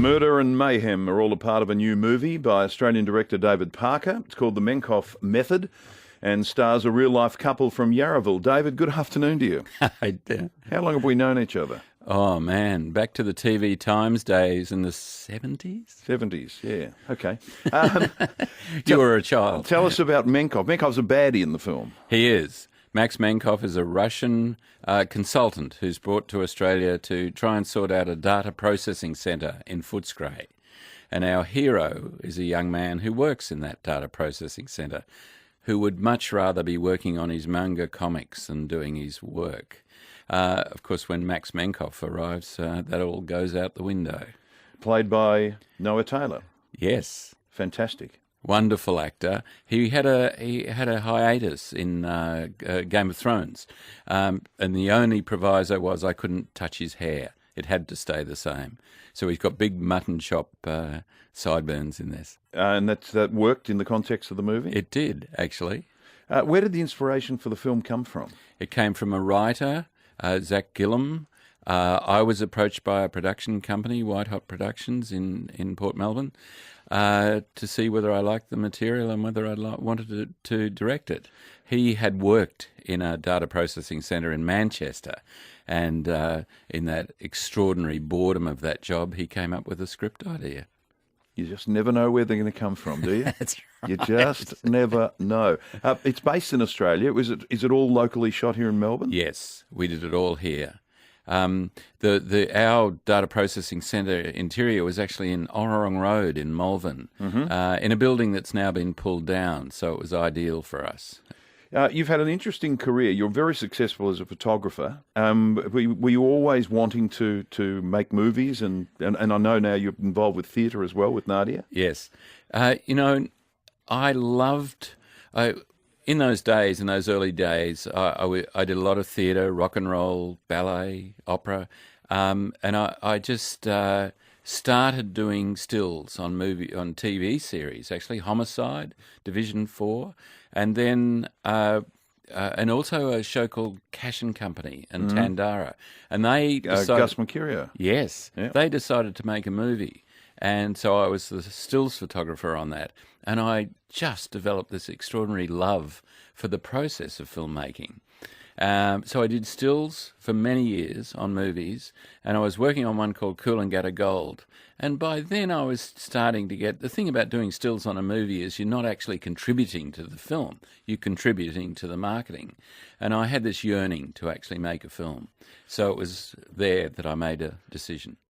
Murder and mayhem are all a part of a new movie by Australian director David Parker. It's called The Menkoff Method and stars a real-life couple from Yarraville. David, good afternoon to you. Hi there. How long have we known each other? Oh, man, back to the TV Times days in the 70s? 70s, yeah. Okay. You were a child. Tell us about Menkoff. Menkoff's a baddie in the film. He is. Max Menkoff is a Russian consultant who's brought to Australia to try and sort out a data processing centre in Footscray. And our hero is a young man who works in that data processing centre, who would much rather be working on his manga comics than doing his work. Of course, when Max Menkoff arrives, that all goes out the window. Played by Noah Taylor. Yes. Fantastic. Wonderful actor. He had a hiatus in Game of Thrones, and the only proviso was I couldn't touch his hair. It had to stay the same. So he's got big mutton chop sideburns in this. And that worked in the context of the movie? It did, actually. Where did the inspiration for the film come from? It came from a writer, Zach Gillum. I was approached by a production company, White Hot Productions in Port Melbourne, to see whether I liked the material and whether I wanted to direct it. He had worked in a data processing centre in Manchester, and in that extraordinary boredom of that job, he came up with a script idea. You just never know where they're going to come from, do you? That's right. You just never know. It's based in Australia. Is it all locally shot here in Melbourne? Yes, we did it all here. Our data processing centre interior was actually in Orrong Road in Malvern, in a building that's now been pulled down, so it was ideal for us. You've had an interesting career. You're very successful as a photographer. Were you always wanting to make movies? And I know now you're involved with theatre as well with Nadia. Yes. I loved... in those days, in those early days, I did a lot of theatre, rock and roll, ballet, opera, and I just started doing stills on TV series, actually, Homicide, Division 4, and then and also a show called Cash and Company and Tandara, and they decided, Gus Mercurio. Yes, yeah. They decided to make a movie. And so I was the stills photographer on that. And I just developed this extraordinary love for the process of filmmaking. So I did stills for many years on movies, and I was working on one called Coolangatta Gold. And by then I was starting to get... The thing about doing stills on a movie is you're not actually contributing to the film. You're contributing to the marketing. And I had this yearning to actually make a film. So it was there that I made a decision.